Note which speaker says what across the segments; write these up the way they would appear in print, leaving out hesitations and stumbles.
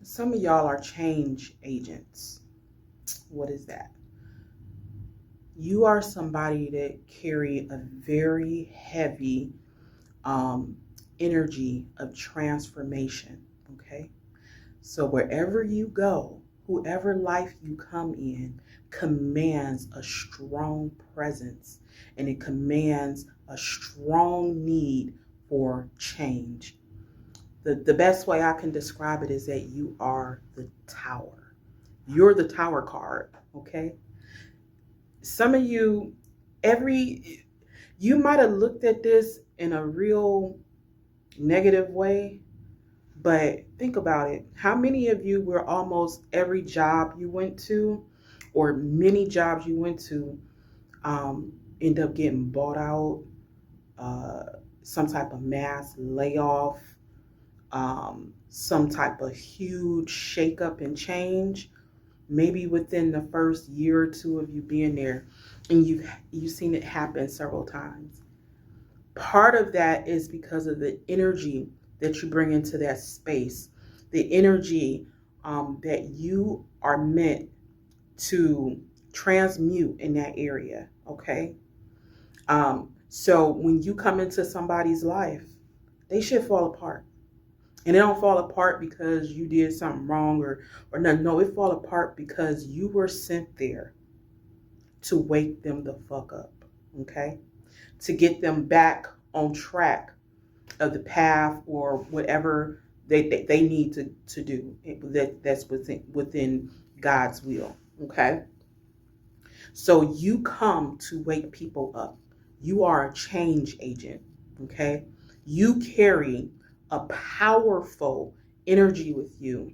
Speaker 1: Some of y'all are change agents. What is that? You are somebody that carry a very heavy energy of transformation. Okay. So wherever you go, whoever life you come in commands a strong presence, and it commands a strong need for change. The best way I can describe it is that you are the tower. You're the tower card, okay? Some of you, you might have looked at this in a real negative way, but think about it. How many of you were almost every job you went to, or many jobs you went to, end up getting bought out, uh, some type of mass layoff, some type of huge shakeup and change, maybe within the first year or two of you being there, and you've seen it happen several times. Part of that is because of the energy that you bring into that space, the energy that you are meant to transmute in that area. Okay. So when you come into somebody's life, they should fall apart. And it don't fall apart because you did something wrong or nothing. No, it fall apart because you were sent there to wake them the fuck up. Okay? To get them back on track of the path or whatever they need to do. That's within God's will. Okay? So you come to wake people up. You are a change agent. Okay? You carry a powerful energy with you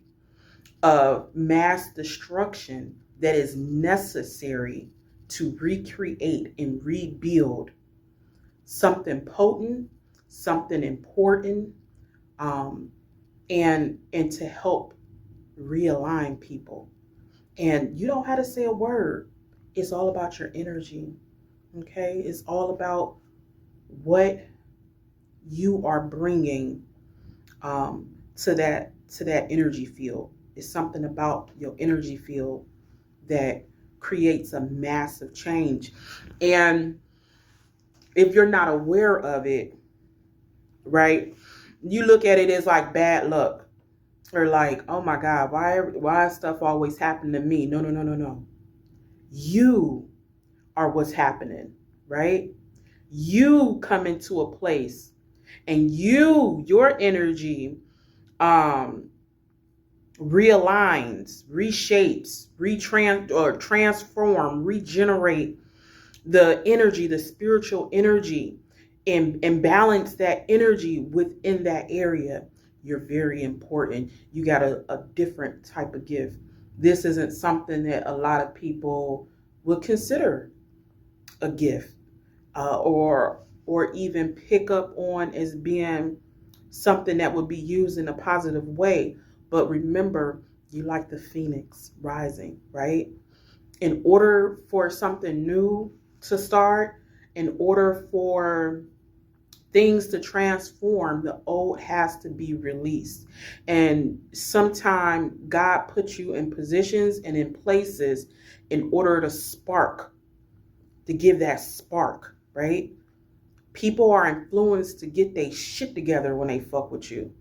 Speaker 1: of mass destruction that is necessary to recreate and rebuild something potent, something important, and to help realign people. And you don't have to say a word. It's all about your energy. Okay? It's all about what you are bringing to that energy field. It's something about your energy field that creates a massive change. And if you're not aware of it, right, you look at it as like bad luck, or like, oh my God, why is stuff always happening to me? No. You are what's happening, right? You come into a place and your energy realigns, reshapes, transform, regenerate the energy, the spiritual energy, and balance that energy within that area. You're very important. You got a different type of gift. This isn't something that a lot of people would consider a gift, or even pick up on as being something that would be used in a positive way. But remember, you like the phoenix rising, right? In order for something new to start, in order for things to transform, the old has to be released. And sometimes God puts you in positions and in places in order to give that spark, right? People are influenced to get their shit together when they fuck with you.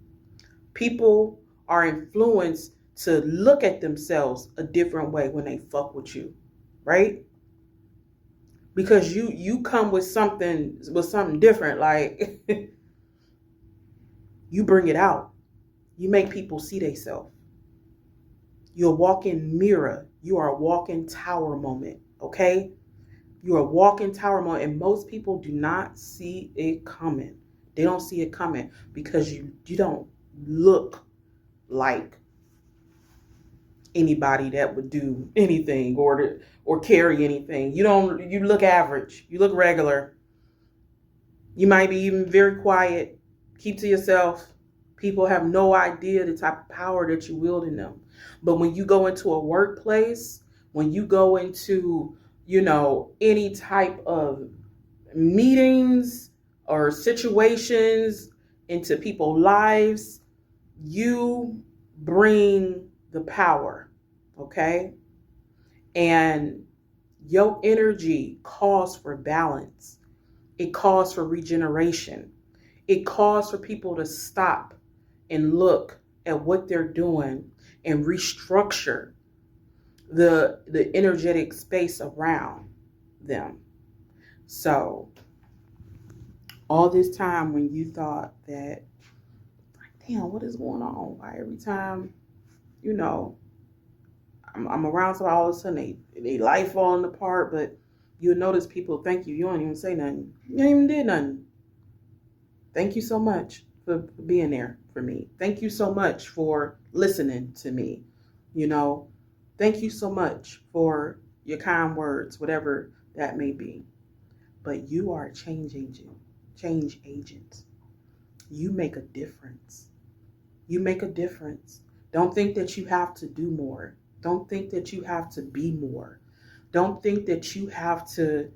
Speaker 1: People are influenced to look at themselves a different way when they fuck with you, right? Because you come with something different, like you bring it out. You make people see themselves. You're a walking mirror. You are a walking tower moment, okay? You're a walking tower moment, and most people do not see it coming. They don't see it coming because you don't look like anybody that would do anything or carry anything. You look average. You look regular. You might be even very quiet. Keep to yourself. People have no idea the type of power that you wield in them. But when you go into a workplace, when you go into, any type of meetings or situations into people's lives, you bring the power, okay? And your energy calls for balance. It calls for regeneration. It calls for people to stop and look at what they're doing and restructure the energetic space around them. So all this time when you thought that, damn, what is going on? Why every time, you know, I'm around somebody, all of a sudden they life falling apart, but you'll notice people thank you. You don't even say nothing. You ain't even did nothing. Thank you so much for being there for me. Thank you so much for listening to me. You know, thank you so much for your kind words, whatever that may be. But you are a change agent. Change agent. You make a difference. You make a difference. Don't think that you have to do more. Don't think that you have to be more. Don't think that you have to,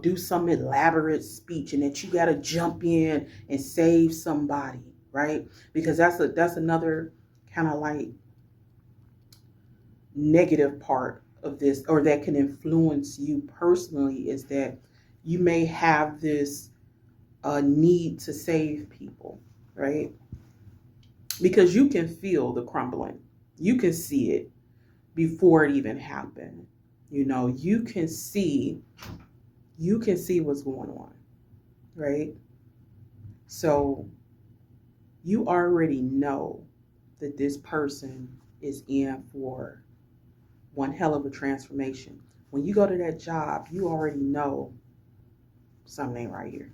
Speaker 1: do some elaborate speech and that you got to jump in and save somebody, right? Because that's another kind of like negative part of this, or that can influence you personally, is that you may have this need to save people, right? Because you can feel the crumbling. You can see it before it even happened. You can see what's going on, right? So you already know that this person is in for one hell of a transformation. When you go to that job, you already know something ain't right here.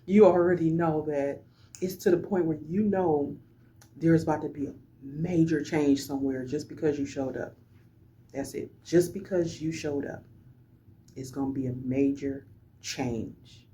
Speaker 1: You already know that it's to the point where there's about to be a major change somewhere just because you showed up. That's it. Just because you showed up, it's going to be a major change.